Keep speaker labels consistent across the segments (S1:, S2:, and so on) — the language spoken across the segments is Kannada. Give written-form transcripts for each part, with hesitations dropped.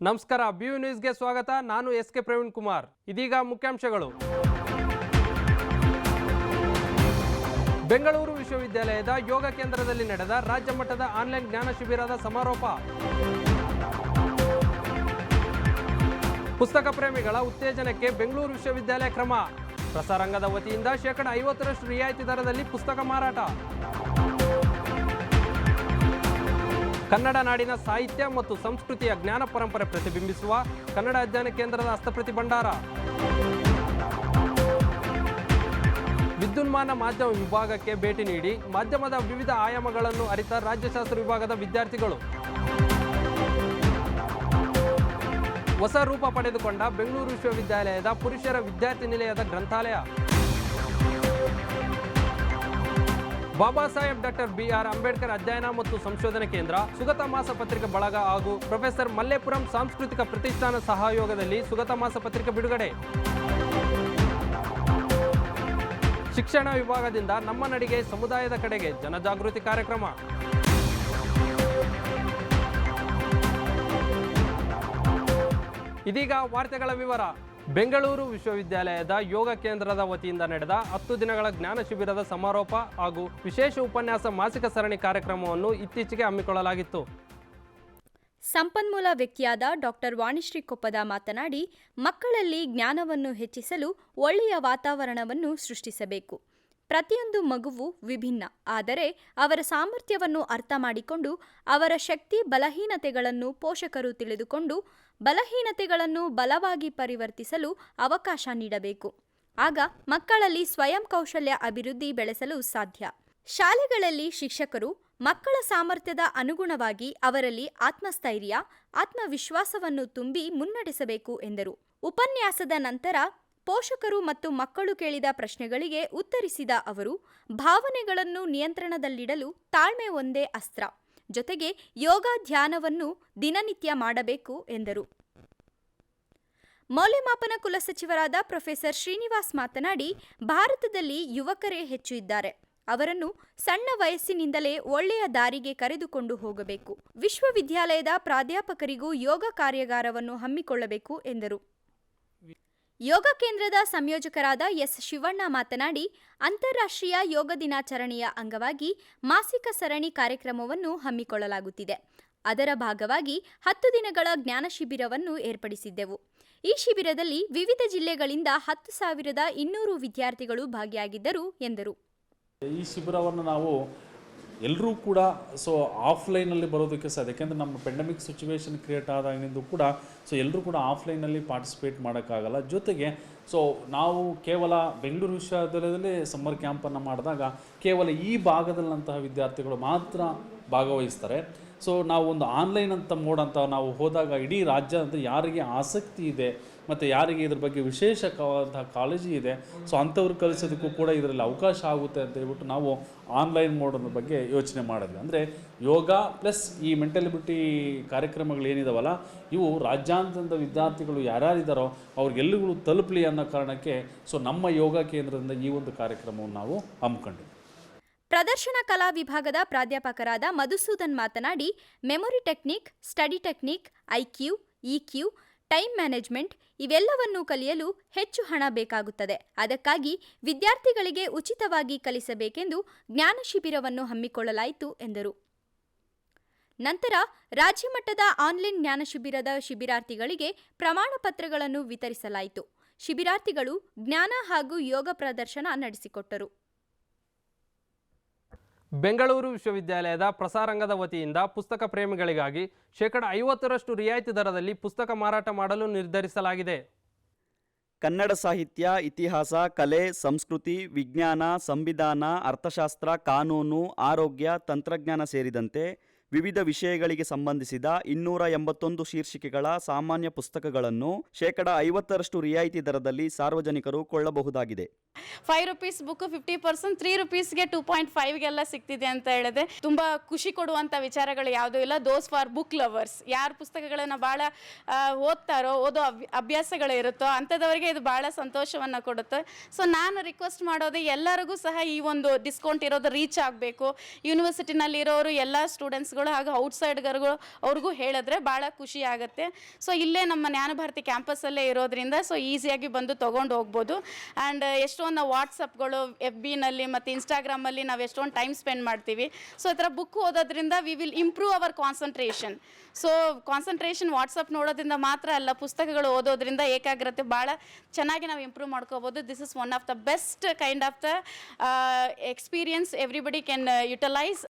S1: ನಮಸ್ಕಾರ, BU ನ್ಯೂಸ್ಗೆ ಸ್ವಾಗತ. ನಾನು SK ಪ್ರವೀಣ್ ಕುಮಾರ್. ಇದೀಗ ಮುಖ್ಯಾಂಶಗಳು. ಬೆಂಗಳೂರು ವಿಶ್ವವಿದ್ಯಾಲಯದ ಯೋಗ ಕೇಂದ್ರದಲ್ಲಿ ನಡೆದ ರಾಜ್ಯ ಮಟ್ಟದ ಆನ್ಲೈನ್ ಜ್ಞಾನ ಶಿಬಿರದ ಸಮಾರೋಪ. ಪುಸ್ತಕ ಪ್ರೇಮಿಗಳ ಉತ್ತೇಜನಕ್ಕೆ ಬೆಂಗಳೂರು ವಿಶ್ವವಿದ್ಯಾಲಯ ಕ್ರಮ. ಪ್ರಸಾರಾಂಗದ ವತಿಯಿಂದ %50 ರಿಯಾಯಿತಿ ದರದಲ್ಲಿ ಪುಸ್ತಕ ಮಾರಾಟ. ಕನ್ನಡ ನಾಡಿನ ಸಾಹಿತ್ಯ ಮತ್ತು ಸಂಸ್ಕೃತಿಯ ಜ್ಞಾನ ಪರಂಪರೆ ಪ್ರತಿಬಿಂಬಿಸುವ ಕನ್ನಡ ಅಧ್ಯಯನ ಕೇಂದ್ರದ ಹಸ್ತಪ್ರತಿ ಭಂಡಾರ. ವಿದ್ಯುನ್ಮಾನ ಮಾಧ್ಯಮ ವಿಭಾಗಕ್ಕೆ ಭೇಟಿ ನೀಡಿ ಮಾಧ್ಯಮದ ವಿವಿಧ ಆಯಾಮಗಳನ್ನು ಅರಿತ ರಾಜ್ಯಶಾಸ್ತ್ರ ವಿಭಾಗದ ವಿದ್ಯಾರ್ಥಿಗಳು. ಹೊಸ ರೂಪ ಪಡೆದುಕೊಂಡ ಬೆಂಗಳೂರು ವಿಶ್ವವಿದ್ಯಾಲಯದ ಪುರುಷರ ವಿದ್ಯಾರ್ಥಿ ನಿಲಯದ ಗ್ರಂಥಾಲಯ. ಬಾಬಾ ಸಾಹೇಬ್ ಡಾಕ್ಟರ್ BR ಅಂಬೇಡ್ಕರ್ ಅಧ್ಯಯನ ಮತ್ತು ಸಂಶೋಧನೆ ಕೇಂದ್ರ, ಸುಗತ ಮಾಸ ಪತ್ರಿಕೆ ಬಳಗ ಹಾಗೂ ಪ್ರೊಫೆಸರ್ ಮಲ್ಲೇಪುರಂ ಸಾಂಸ್ಕೃತಿಕ ಪ್ರತಿಷ್ಠಾನ ಸಹಯೋಗದಲ್ಲಿ ಸುಗತ ಮಾಸ ಪತ್ರಿಕೆ ಬಿಡುಗಡೆ. ಶಿಕ್ಷಣ ವಿಭಾಗದಿಂದ ನಮ್ಮ ನಡಿಗೆ ಸಮುದಾಯದ ಕಡೆಗೆ ಜನಜಾಗೃತಿ ಕಾರ್ಯಕ್ರಮ. ಇದೀಗ ವಾರ್ತೆಗಳ ವಿವರ. ಬೆಂಗಳೂರು ವಿಶ್ವವಿದ್ಯಾಲಯದ ಯೋಗ ಕೇಂದ್ರದ ವತಿಯಿಂದ ನಡೆದ 10 ದಿನಗಳ ಜ್ಞಾನ ಶಿಬಿರದ ಸಮಾರೋಪ ಹಾಗೂ ವಿಶೇಷ ಉಪನ್ಯಾಸ ಮಾಸಿಕ ಸರಣಿ ಕಾರ್ಯಕ್ರಮವನ್ನು ಇತ್ತೀಚೆಗೆ ಹಮ್ಮಿಕೊಳ್ಳಲಾಗಿತ್ತು.
S2: ಸಂಪನ್ಮೂಲ ವ್ಯಕ್ತಿಯಾದ ಡಾಕ್ಟರ್ ವಾಣಿಶ್ರೀ ಕೊಪ್ಪದ ಮಾತನಾಡಿ, ಮಕ್ಕಳಲ್ಲಿ ಜ್ಞಾನವನ್ನು ಹೆಚ್ಚಿಸಲು ಒಳ್ಳೆಯ ವಾತಾವರಣವನ್ನು ಸೃಷ್ಟಿಸಬೇಕು. ಪ್ರತಿಯೊಂದು ಮಗುವು ವಿಭಿನ್ನ, ಆದರೆ ಅವರ ಸಾಮರ್ಥ್ಯವನ್ನು ಅರ್ಥ ಮಾಡಿಕೊಂಡು ಅವರ ಶಕ್ತಿ ಬಲಹೀನತೆಗಳನ್ನು ಪೋಷಕರು ತಿಳಿದುಕೊಂಡು ಬಲಹೀನತೆಗಳನ್ನು ಬಲವಾಗಿ ಪರಿವರ್ತಿಸಲು ಅವಕಾಶ ನೀಡಬೇಕು. ಆಗ ಮಕ್ಕಳಲ್ಲಿ ಸ್ವಯಂ ಕೌಶಲ್ಯ ಅಭಿವೃದ್ಧಿ ಬೆಳೆಸಲು ಸಾಧ್ಯ. ಶಾಲೆಗಳಲ್ಲಿ ಶಿಕ್ಷಕರು ಮಕ್ಕಳ ಸಾಮರ್ಥ್ಯದ ಅನುಗುಣವಾಗಿ ಅವರಲ್ಲಿ ಆತ್ಮಸ್ಥೈರ್ಯ, ಆತ್ಮವಿಶ್ವಾಸವನ್ನು ತುಂಬಿ ಮುನ್ನಡೆಸಬೇಕು ಎಂದರು. ಉಪನ್ಯಾಸದ ನಂತರ ಪೋಷಕರು ಮತ್ತು ಮಕ್ಕಳು ಕೇಳಿದ ಪ್ರಶ್ನೆಗಳಿಗೆ ಉತ್ತರಿಸಿದ ಅವರು, ಭಾವನೆಗಳನ್ನು ನಿಯಂತ್ರಣದಲ್ಲಿಡಲು ತಾಳ್ಮೆ ಒಂದೇ ಅಸ್ತ್ರ, ಜೊತೆಗೆ ಯೋಗ ಧ್ಯಾನವನ್ನು ದಿನನಿತ್ಯ ಮಾಡಬೇಕು ಎಂದರು. ಮೌಲ್ಯಮಾಪನ ಕುಲಸಚಿವರಾದ ಪ್ರೊಫೆಸರ್ ಶ್ರೀನಿವಾಸ್ ಮಾತನಾಡಿ, ಭಾರತದಲ್ಲಿ ಯುವಕರೇ ಹೆಚ್ಚು ಇದ್ದಾರೆ. ಅವರನ್ನು ಸಣ್ಣ ವಯಸ್ಸಿನಿಂದಲೇ ಒಳ್ಳೆಯ ದಾರಿಗೆ ಕರೆದುಕೊಂಡು ಹೋಗಬೇಕು. ವಿಶ್ವವಿದ್ಯಾಲಯದ ಪ್ರಾಧ್ಯಾಪಕರಿಗೂ ಯೋಗ ಕಾರ್ಯಾಗಾರವನ್ನು ಹಮ್ಮಿಕೊಳ್ಳಬೇಕು ಎಂದರು. ಯೋಗ ಕೇಂದ್ರದ ಸಂಯೋಜಕರಾದ S. ಶಿವಣ್ಣ ಮಾತನಾಡಿ, ಅಂತಾರಾಷ್ಟ್ರೀಯ ಯೋಗ ದಿನಾಚರಣೆಯ ಅಂಗವಾಗಿ ಮಾಸಿಕ ಸರಣಿ ಕಾರ್ಯಕ್ರಮವನ್ನು ಹಮ್ಮಿಕೊಳ್ಳಲಾಗುತ್ತಿದೆ. ಅದರ ಭಾಗವಾಗಿ 10 ದಿನಗಳ ಜ್ಞಾನ ಶಿಬಿರವನ್ನು ಏರ್ಪಡಿಸಿದ್ದೆವು. ಈ ಶಿಬಿರದಲ್ಲಿ ವಿವಿಧ ಜಿಲ್ಲೆಗಳಿಂದ 10,200 ವಿದ್ಯಾರ್ಥಿಗಳು ಭಾಗಿಯಾಗಿದ್ದರು ಎಂದರು.
S3: ಈ ಶಿಬಿರವನ್ನು ನಾವು ಎಲ್ಲರೂ ಕೂಡ ಆಫ್ಲೈನಲ್ಲಿ ಬರೋದಕ್ಕೆ ಸಾಧ್ಯ. ಯಾಕೆಂದರೆ ನಮ್ಮ ಪೆಂಡಮಿಕ್ ಸಿಚುವೇಶನ್ ಕ್ರಿಯೇಟ್ ಆದಾಗಿನಿಂದ ಕೂಡ ಎಲ್ಲರೂ ಕೂಡ ಆಫ್ಲೈನಲ್ಲಿ ಪಾರ್ಟಿಸಿಪೇಟ್ ಮಾಡೋಕ್ಕಾಗಲ್ಲ. ಜೊತೆಗೆ ನಾವು ಕೇವಲ ಬೆಂಗಳೂರು ವಿಶ್ವವಿದ್ಯಾಲಯದಲ್ಲಿ ಸಮ್ಮರ್ ಕ್ಯಾಂಪನ್ನು ಮಾಡಿದಾಗ ಕೇವಲ ಈ ಭಾಗದಲ್ಲಂತಹ ವಿದ್ಯಾರ್ಥಿಗಳು ಮಾತ್ರ ಭಾಗವಹಿಸ್ತಾರೆ. ನಾವು ಒಂದು ಆನ್ಲೈನ್ ಅಂತ ಮೋಡ್ ಅಂತ ನಾವು ಹೋದಾಗ ಇಡೀ ರಾಜ್ಯ ಅಂತ ಯಾರಿಗೆ ಆಸಕ್ತಿ ಇದೆ ಮತ್ತು ಯಾರಿಗೆ ಇದ್ರ ಬಗ್ಗೆ ವಿಶೇಷವಾದಂತಹ ಕಾಳಜಿ ಇದೆ, ಅಂಥವ್ರು ಕಲಿಸೋದಕ್ಕೂ ಕೂಡ ಇದರಲ್ಲಿ ಅವಕಾಶ ಆಗುತ್ತೆ ಅಂತ ಹೇಳ್ಬಿಟ್ಟು ನಾವು ಆನ್ಲೈನ್ ಮೋಡನ್ನ ಬಗ್ಗೆ ಯೋಚನೆ ಮಾಡಿದ್ವಿ. ಅಂದರೆ ಯೋಗ ಪ್ಲಸ್ ಈ ಮೆಂಟಲಿಬಿಟಿ ಕಾರ್ಯಕ್ರಮಗಳೇನಿದಾವಲ್ಲ, ಇವು ರಾಜ್ಯಾಂತರದ ವಿದ್ಯಾರ್ಥಿಗಳು ಯಾರ್ಯಾರಿದ್ದಾರೋ ಅವ್ರಿಗೆಲ್ಲರಿಗೂ ತಲುಪಲಿ ಅನ್ನೋ ಕಾರಣಕ್ಕೆ ನಮ್ಮ ಯೋಗ ಕೇಂದ್ರದಿಂದ ಈ ಒಂದು ಕಾರ್ಯಕ್ರಮವನ್ನು ನಾವು ಹಮ್ಮಿಕೊಂಡಿದ್ವಿ.
S2: ಪ್ರದರ್ಶನ ಕಲಾ ವಿಭಾಗದ ಪ್ರಾಧ್ಯಾಪಕರಾದ ಮಧುಸೂದನ್ ಮಾತನಾಡಿ, memory technique, study technique, IQ, EQ, time management ಇವೆಲ್ಲವನ್ನೂ ಕಲಿಯಲು ಹೆಚ್ಚು ಹಣ ಬೇಕಾಗುತ್ತದೆ. ಅದಕ್ಕಾಗಿ ವಿದ್ಯಾರ್ಥಿಗಳಿಗೆ ಉಚಿತವಾಗಿ ಕಲಿಸಬೇಕೆಂದು ಜ್ಞಾನ ಶಿಬಿರವನ್ನು ಹಮ್ಮಿಕೊಳ್ಳಲಾಯಿತು ಎಂದರು. ನಂತರ ರಾಜ್ಯ ಮಟ್ಟದ ಆನ್ಲೈನ್ ಜ್ಞಾನ ಶಿಬಿರದ ಶಿಬಿರಾರ್ಥಿಗಳಿಗೆ ಪ್ರಮಾಣ ಪತ್ರಗಳನ್ನು ವಿತರಿಸಲಾಯಿತು. ಶಿಬಿರಾರ್ಥಿಗಳು ಜ್ಞಾನ ಹಾಗೂ ಯೋಗ ಪ್ರದರ್ಶನ ನಡೆಸಿಕೊಟ್ಟರು.
S1: ಬೆಂಗಳೂರು ವಿಶ್ವವಿದ್ಯಾಲಯದ ಪ್ರಸಾರಾಂಗದ ವತಿಯಿಂದ ಪುಸ್ತಕ ಪ್ರೇಮಿಗಳಿಗಾಗಿ %50 ರಿಯಾಯಿತಿ ದರದಲ್ಲಿ ಪುಸ್ತಕ ಮಾರಾಟ ಮಾಡಲು ನಿರ್ಧರಿಸಲಾಗಿದೆ.
S4: ಕನ್ನಡ ಸಾಹಿತ್ಯ, ಇತಿಹಾಸ, ಕಲೆ, ಸಂಸ್ಕೃತಿ, ವಿಜ್ಞಾನ, ಸಂವಿಧಾನ, ಅರ್ಥಶಾಸ್ತ್ರ, ಕಾನೂನು, ಆರೋಗ್ಯ, ತಂತ್ರಜ್ಞಾನ ಸೇರಿದಂತೆ ವಿವಿಧ ವಿಷಯಗಳಿಗೆ ಸಂಬಂಧಿಸಿದ 281 ಶೀರ್ಷಿಕೆಗಳ ಸಾಮಾನ್ಯ ಪುಸ್ತಕಗಳನ್ನು %50 ರಿಯಾಯಿತಿ ದರದಲ್ಲಿ ಸಾರ್ವಜನಿಕರು ಕೊಳ್ಳಬಹುದಾಗಿದೆ.
S5: ₹5 ಬುಕ್ 50% ₹3ಗೆ 2.5ಗೆಲ್ಲ ಸಿಗ್ತಿದೆ ಅಂತ ಹೇಳಿದೆ. ತುಂಬ ಖುಷಿ ಕೊಡುವಂಥ ವಿಚಾರಗಳು ಯಾವುದೂ ಇಲ್ಲ. ದೋಸ್ ಫಾರ್ ಬುಕ್ ಲವರ್ಸ್, ಯಾರು ಪುಸ್ತಕಗಳನ್ನು ಭಾಳ ಓದ್ತಾರೋ, ಓದೋ ಅಭ್ಯಾಸಗಳು ಇರುತ್ತೋ ಅಂಥದವರಿಗೆ ಇದು ಭಾಳ ಸಂತೋಷವನ್ನು ಕೊಡುತ್ತೆ. ನಾನು ರಿಕ್ವೆಸ್ಟ್ ಮಾಡೋದು ಎಲ್ಲರಿಗೂ ಸಹ ಈ ಒಂದು ಡಿಸ್ಕೌಂಟ್ ಇರೋದು ರೀಚ್ ಆಗಬೇಕು. ಯೂನಿವರ್ಸಿಟಿನಲ್ಲಿರೋರು ಎಲ್ಲ ಸ್ಟೂಡೆಂಟ್ಸ್ಗಳು ವಿದ್ಯಾರ್ಥಿಗಳು ಹಾಗೂ ಔಟ್ಸೈಡ್ಗರ್ಗಳು ಅವ್ರಿಗೂ ಹೇಳಿದ್ರೆ ಭಾಳ ಖುಷಿ ಆಗುತ್ತೆ. ಸೊ ಇಲ್ಲೇ ನಮ್ಮ ಜ್ಞಾನಭಾರತಿ ಕ್ಯಾಂಪಸ್ಸಲ್ಲೇ ಇರೋದ್ರಿಂದ ಸೊ ಈಸಿಯಾಗಿ ಬಂದು ತೊಗೊಂಡು ಹೋಗ್ಬೋದು. ಆ್ಯಂಡ್ ಎಷ್ಟೊಂದು ನಾವು ವಾಟ್ಸಪ್ಗಳು FBನಲ್ಲಿ ಮತ್ತು ಇನ್ಸ್ಟಾಗ್ರಾಮಲ್ಲಿ ನಾವು ಎಷ್ಟೊಂದು ಟೈಮ್ ಸ್ಪೆಂಡ್ ಮಾಡ್ತೀವಿ. ಸೊ ಈ ಥರ ಬುಕ್ ಓದೋದ್ರಿಂದ we will improve hour concentration. So concentration WhatsApp ನೋಡೋದ್ರಿಂದ ಮಾತ್ರ ಅಲ್ಲ, ಪುಸ್ತಕಗಳು ಓದೋದ್ರಿಂದ ಏಕಾಗ್ರತೆ ಭಾಳ ಚೆನ್ನಾಗಿ ನಾವು ಇಂಪ್ರೂವ್ ಮಾಡ್ಕೋಬೋದು. This is one of the best kind of the experience everybody can utilise.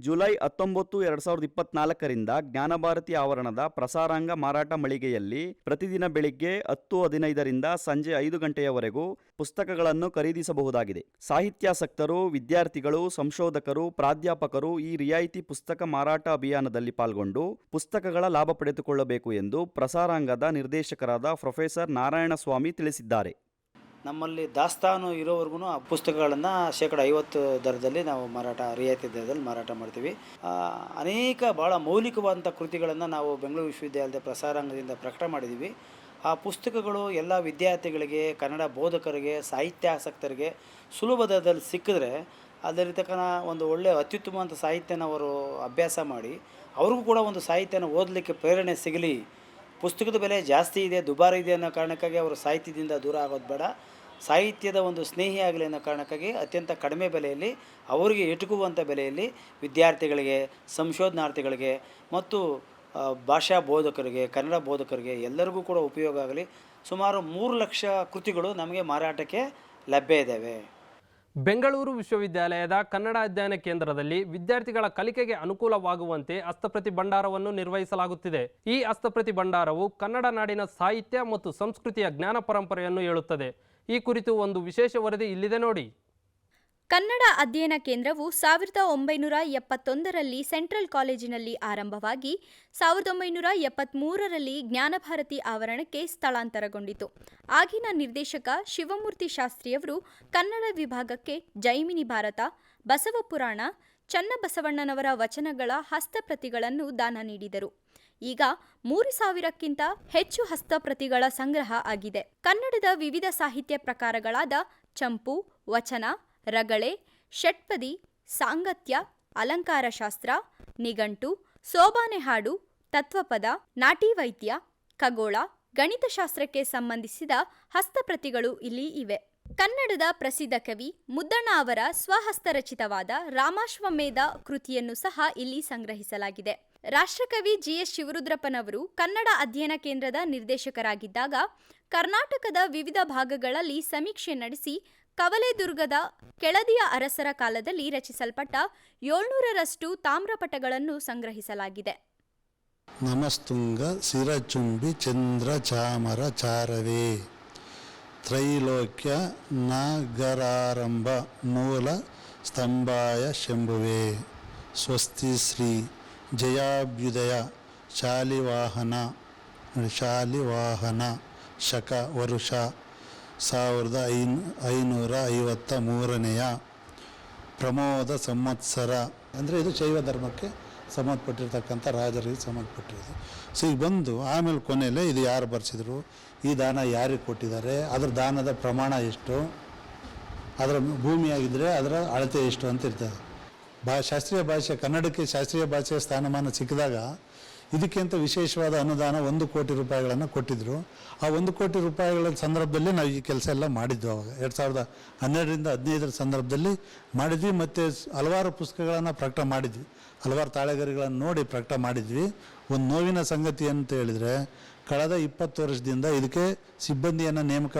S4: July 19, 2024ರಿಂದ ಜ್ಞಾನಭಾರತಿ ಆವರಣದ ಪ್ರಸಾರಾಂಗ ಮಾರಾಟ ಮಳಿಗೆಯಲ್ಲಿ ಪ್ರತಿದಿನ ಬೆಳಿಗ್ಗೆ 10:15ರಿಂದ ಸಂಜೆ 5 ಗಂಟೆಯವರೆಗೂ ಪುಸ್ತಕಗಳನ್ನು ಖರೀದಿಸಬಹುದಾಗಿದೆ. ಸಾಹಿತ್ಯಾಸಕ್ತರು, ವಿದ್ಯಾರ್ಥಿಗಳು, ಸಂಶೋಧಕರು, ಪ್ರಾಧ್ಯಾಪಕರು ಈ ರಿಯಾಯಿತಿ ಪುಸ್ತಕ ಮಾರಾಟ ಅಭಿಯಾನದಲ್ಲಿ ಪಾಲ್ಗೊಂಡು ಪುಸ್ತಕಗಳ ಲಾಭ ಪಡೆದುಕೊಳ್ಳಬೇಕು ಎಂದು ಪ್ರಸಾರಾಂಗದ ನಿರ್ದೇಶಕರಾದ ಪ್ರೊಫೆಸರ್ ನಾರಾಯಣಸ್ವಾಮಿ ತಿಳಿಸಿದ್ದಾರೆ.
S6: ನಮ್ಮಲ್ಲಿ ದಾಸ್ತಾನು ಇರೋವರೆಗೂ ಆ ಪುಸ್ತಕಗಳನ್ನು ಶೇಕಡ 50 ದರದಲ್ಲಿ ನಾವು ರಿಯಾಯಿತಿ ದರದಲ್ಲಿ ಮಾರಾಟ ಮಾಡ್ತೀವಿ. ಅನೇಕ ಭಾಳ ಮೌಲಿಕವಾದಂಥ ಕೃತಿಗಳನ್ನು ನಾವು ಬೆಂಗಳೂರು ವಿಶ್ವವಿದ್ಯಾಲಯದ ಪ್ರಸಾರಾಂಗದಿಂದ ಪ್ರಕಟ ಮಾಡಿದ್ದೀವಿ. ಆ ಪುಸ್ತಕಗಳು ಎಲ್ಲ ವಿದ್ಯಾರ್ಥಿಗಳಿಗೆ, ಕನ್ನಡ ಬೋಧಕರಿಗೆ, ಸಾಹಿತ್ಯಾಸಕ್ತರಿಗೆ ಸುಲಭ ದರದಲ್ಲಿ ಸಿಕ್ಕಿದ್ರೆ ಅದರತಕ್ಕನ ಒಂದು ಒಳ್ಳೆಯ ಅತ್ಯುತ್ತಮವಾದ ಸಾಹಿತ್ಯನ ಅವರು ಅಭ್ಯಾಸ ಮಾಡಿ ಅವ್ರಿಗೂ ಕೂಡ ಒಂದು ಸಾಹಿತ್ಯನ ಓದಲಿಕ್ಕೆ ಪ್ರೇರಣೆ ಸಿಗಲಿ. ಪುಸ್ತಕದ ಬೆಲೆ ಜಾಸ್ತಿ ಇದೆ, ದುಬಾರಿ ಇದೆ ಅನ್ನೋ ಕಾರಣಕ್ಕಾಗಿ ಅವರು ಸಾಹಿತ್ಯದಿಂದ ದೂರ ಆಗೋದು ಬೇಡ, ಸಾಹಿತ್ಯದ ಒಂದು ಸ್ನೇಹಿ ಆಗಲಿ ಅನ್ನೋ ಕಾರಣಕ್ಕಾಗಿ ಅತ್ಯಂತ ಕಡಿಮೆ ಬೆಲೆಯಲ್ಲಿ ಅವರಿಗೆ ಎಟುಕುವಂಥ ಬೆಲೆಯಲ್ಲಿ ವಿದ್ಯಾರ್ಥಿಗಳಿಗೆ, ಸಂಶೋಧನಾರ್ಥಿಗಳಿಗೆ ಮತ್ತು ಭಾಷಾ ಬೋಧಕರಿಗೆ, ಕನ್ನಡ ಬೋಧಕರಿಗೆ ಎಲ್ಲರಿಗೂ ಕೂಡ ಉಪಯೋಗ ಆಗಲಿ. ಸುಮಾರು 3 ಲಕ್ಷ ಕೃತಿಗಳು ನಮಗೆ ಮಾರಾಟಕ್ಕೆ ಲಭ್ಯ ಇದ್ದಾವೆ.
S1: ಬೆಂಗಳೂರು ವಿಶ್ವವಿದ್ಯಾಲಯದ ಕನ್ನಡ ಅಧ್ಯಯನ ಕೇಂದ್ರದಲ್ಲಿ ವಿದ್ಯಾರ್ಥಿಗಳ ಕಲಿಕೆಗೆ ಅನುಕೂಲವಾಗುವಂತೆ ಹಸ್ತಪ್ರತಿ ಭಂಡಾರವನ್ನು ನಿರ್ವಹಿಸಲಾಗುತ್ತಿದೆ. ಈ ಹಸ್ತಪ್ರತಿ ಭಂಡಾರವು ಕನ್ನಡ ನಾಡಿನ ಸಾಹಿತ್ಯ ಮತ್ತು ಸಂಸ್ಕೃತಿಯ ಜ್ಞಾನ ಪರಂಪರೆಯನ್ನು ಹೇಳುತ್ತದೆ. ಈ ಕುರಿತು ಒಂದು ವಿಶೇಷ ವರದಿ ಇಲ್ಲಿದೆ ನೋಡಿ.
S2: ಕನ್ನಡ ಅಧ್ಯಯನ ಕೇಂದ್ರವು 1971ರಲ್ಲಿ ಸೆಂಟ್ರಲ್ ಕಾಲೇಜಿನಲ್ಲಿ ಆರಂಭವಾಗಿ 1973ರಲ್ಲಿ ಜ್ಞಾನಭಾರತಿ ಆವರಣಕ್ಕೆ ಸ್ಥಳಾಂತರಗೊಂಡಿತು. ಆಗಿನ ನಿರ್ದೇಶಕ ಶಿವಮೂರ್ತಿ ಶಾಸ್ತ್ರಿಯವರು ಕನ್ನಡ ವಿಭಾಗಕ್ಕೆ ಜೈಮಿನಿ ಭಾರತ, ಬಸವಪುರಾಣ, ಚನ್ನಬಸವಣ್ಣನವರ ವಚನಗಳ ಹಸ್ತಪ್ರತಿಗಳನ್ನು ದಾನ ನೀಡಿದರು. ಈಗ 3000ಕ್ಕಿಂತ ಹೆಚ್ಚು ಹಸ್ತಪ್ರತಿಗಳ ಸಂಗ್ರಹ ಆಗಿದೆ. ಕನ್ನಡದ ವಿವಿಧ ಸಾಹಿತ್ಯ ಪ್ರಕಾರಗಳಾದ ಚಂಪು, ವಚನ, ರಗಳೆ, ಷಟ್ಪದಿ, ಸಾಂಗತ್ಯ, ಅಲಂಕಾರಶಾಸ್ತ್ರ, ನಿಘಂಟು, ಸೋಬಾನೆ ಹಾಡು, ತತ್ವಪದ, ನಾಟೀವೈದ್ಯ, ಖಗೋಳ, ಗಣಿತಶಾಸ್ತ್ರಕ್ಕೆ ಸಂಬಂಧಿಸಿದ ಹಸ್ತಪ್ರತಿಗಳು ಇಲ್ಲಿ ಇವೆ. ಕನ್ನಡದ ಪ್ರಸಿದ್ಧ ಕವಿ ಮುದ್ದಣ್ಣ ಅವರ ಸ್ವಹಸ್ತರಚಿತವಾದ ರಾಮಾಶ್ವಮೇಧ ಕೃತಿಯನ್ನು ಸಹ ಇಲ್ಲಿ ಸಂಗ್ರಹಿಸಲಾಗಿದೆ. ರಾಷ್ಟ್ರಕವಿ GS ಶಿವರುದ್ರಪ್ಪನವರು ಕನ್ನಡ ಅಧ್ಯಯನ ಕೇಂದ್ರದ ನಿರ್ದೇಶಕರಾಗಿದ್ದಾಗ ಕರ್ನಾಟಕದ ವಿವಿಧ ಭಾಗಗಳಲ್ಲಿ ಸಮೀಕ್ಷೆ ನಡೆಸಿ ಕವಲೆದುರ್ಗದ ಕೆಳದಿಯ ಅರಸರ ಕಾಲದಲ್ಲಿ ರಚಿಸಲ್ಪಟ್ಟ 700ರಷ್ಟು ತಾಮ್ರಪಟಗಳನ್ನು ಸಂಗ್ರಹಿಸಲಾಗಿದೆ.
S7: ನಮಸ್ತುಂಗ ಶಿರಚುಂಬಿ ಚಂದ್ರ ಚಾಮರ ಚಾರವೇ ತ್ರೈಲೋಕ್ಯ ನಗರಾರಂಭ ಮೂಲ ಸ್ತಂಭಾಯ ಶಂಭುವೆ ಸ್ವಸ್ತಿ ಶ್ರೀ ಜಯಾಭ್ಯುದಯ ಶಾಲಿವಾಹನ ಶಕ ವರುಷ 1553ನೇಯ ಪ್ರಮೋದ ಸಂವತ್ಸರ. ಅಂದರೆ ಇದು ಶೈವ ಧರ್ಮಕ್ಕೆ ಸಂಬಂಧಪಟ್ಟಿರ್ತಕ್ಕಂಥ ರಾಜರಿಗೆ ಸಂಬಂಧಪಟ್ಟಿರೋದು. ಸೊ ಈಗ ಬಂದು ಆಮೇಲೆ ಕೊನೆಯಲ್ಲೇ ಇದು ಯಾರು ಬರೆಸಿದ್ರು, ಈ ದಾನ ಯಾರಿಗೆ ಕೊಟ್ಟಿದ್ದಾರೆ, ಅದರ ದಾನದ ಪ್ರಮಾಣ ಎಷ್ಟು, ಅದರ ಭೂಮಿಯಾಗಿದ್ದರೆ ಅದರ ಅಳತೆ ಎಷ್ಟು ಅಂತ ಇರ್ತದೆ. ಶಾಸ್ತ್ರೀಯ ಭಾಷೆ, ಕನ್ನಡಕ್ಕೆ ಶಾಸ್ತ್ರೀಯ ಭಾಷೆಯ ಸ್ಥಾನಮಾನ ಸಿಕ್ಕಿದಾಗ ಇದಕ್ಕಿಂತ ವಿಶೇಷವಾದ ಅನುದಾನ 1 ಕೋಟಿ ರೂಪಾಯಿಗಳನ್ನು ಕೊಟ್ಟಿದ್ದರು. ಆ 1 ಕೋಟಿ ರೂಪಾಯಿಗಳ ಸಂದರ್ಭದಲ್ಲಿ ನಾವು ಈ ಕೆಲಸ ಎಲ್ಲ ಮಾಡಿದ್ವಿ. ಅವಾಗ 2012ರಿಂದ 15 ಸಂದರ್ಭದಲ್ಲಿ ಮಾಡಿದ್ವಿ. ಮತ್ತು ಹಲವಾರು ಪುಸ್ತಕಗಳನ್ನು ಪ್ರಕಟ ಮಾಡಿದ್ವಿ, ಹಲವಾರು ತಾಳೆಗರಿಗಳನ್ನು ನೋಡಿ ಪ್ರಕಟ ಮಾಡಿದ್ವಿ. ಒಂದು ನೋವಿನ ಸಂಗತಿ ಅಂತ ಹೇಳಿದರೆ, ಕಳೆದ 20 ವರ್ಷದಿಂದ ಇದಕ್ಕೆ ಸಿಬ್ಬಂದಿಯನ್ನು ನೇಮಕ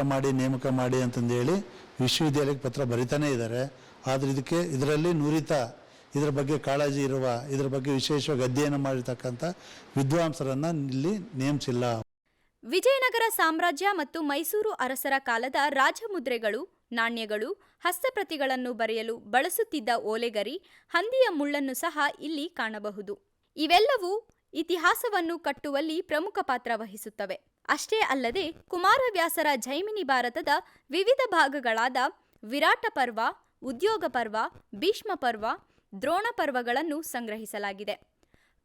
S7: ಮಾಡಿ ಅಂತಂದೇಳಿ ವಿಶ್ವವಿದ್ಯಾಲಯಕ್ಕೆ ಪತ್ರ ಬರಿತಾನೇ ಇದ್ದಾರೆ. ಆದರೆ ಇದರಲ್ಲಿ ನುರಿತ, ಇದರ ಬಗ್ಗೆ ಕಾಳಜಿ ಇರುವ, ಇದರ ಬಗ್ಗೆ ವಿಶೇಷವಾಗಿ ಅಧ್ಯಯನ ಮಾಡಿರ್ತಕ್ಕಂಥ ವಿದ್ವಾಂಸರನ್ನು ಇಲ್ಲಿ ನೇಮಿಸಿಲ್ಲ.
S2: ವಿಜಯನಗರ ಸಾಮ್ರಾಜ್ಯ ಮತ್ತು ಮೈಸೂರು ಅರಸರ ಕಾಲದ ರಾಜಮುದ್ರೆಗಳು, ನಾಣ್ಯಗಳು, ಹಸ್ತಪ್ರತಿಗಳನ್ನು ಬರೆಯಲು ಬಳಸುತ್ತಿದ್ದ ಓಲೆಗರಿ, ಹಂದಿಯ ಮುಳ್ಳನ್ನು ಸಹ ಇಲ್ಲಿ ಕಾಣಬಹುದು. ಇವೆಲ್ಲವೂ ಇತಿಹಾಸವನ್ನು ಕಟ್ಟುವಲ್ಲಿ ಪ್ರಮುಖ ಪಾತ್ರ ವಹಿಸುತ್ತವೆ. ಅಷ್ಟೇ ಅಲ್ಲದೆ ಕುಮಾರವ್ಯಾಸರ ಜೈಮಿನಿ ಭಾರತದ ವಿವಿಧ ಭಾಗಗಳಾದ ವಿರಾಟ ಪರ್ವ, ಉದ್ಯೋಗ ಪರ್ವ, ಭೀಷ್ಮ ಪರ್ವ, ದ್ರೋಣ ಪರ್ವಗಳನ್ನು ಸಂಗ್ರಹಿಸಲಾಗಿದೆ.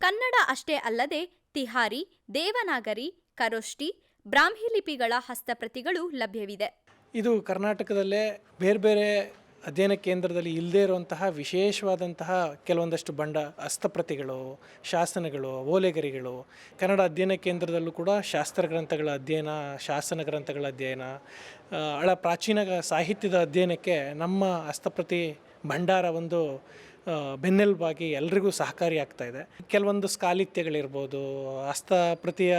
S2: ಕನ್ನಡ ಅಷ್ಟೇ ಅಲ್ಲದೆ ತಿಹಾರಿ, ದೇವನಾಗರಿ, ಖರೋಷ್ಠಿ, ಬ್ರಾಹ್ಮಿ ಲಿಪಿಗಳ ಹಸ್ತಪ್ರತಿಗಳು ಲಭ್ಯವಿದೆ.
S8: ಇದು ಕರ್ನಾಟಕದಲ್ಲೇ ಬೇರೆ ಬೇರೆ ಅಧ್ಯಯನ ಕೇಂದ್ರದಲ್ಲಿ ಇಲ್ಲದೇ ಇರುವಂತಹ ವಿಶೇಷವಾದಂತಹ ಕೆಲವೊಂದಷ್ಟು ಹಸ್ತಪ್ರತಿಗಳು, ಶಾಸನಗಳು, ಓಲೆಗರಿಗಳು, ಕನ್ನಡ ಅಧ್ಯಯನ ಕೇಂದ್ರದಲ್ಲೂ ಕೂಡ ಶಾಸ್ತ್ರ ಗ್ರಂಥಗಳ ಅಧ್ಯಯನ, ಶಾಸನ ಗ್ರಂಥಗಳ ಅಧ್ಯಯನ, ಪ್ರಾಚೀನ ಸಾಹಿತ್ಯದ ಅಧ್ಯಯನಕ್ಕೆ ನಮ್ಮ ಹಸ್ತಪ್ರತಿ ಭಂಡಾರ ಒಂದು ಬೆನ್ನೆಲುಬಾಗಿ ಎಲ್ರಿಗೂ ಸಹಕಾರಿಯಾಗ್ತಾ ಇದೆ. ಕೆಲವೊಂದು ಸ್ಕಾಲಿತ್ಯಗಳಿರ್ಬೋದು, ಹಸ್ತಪ್ರತಿಯ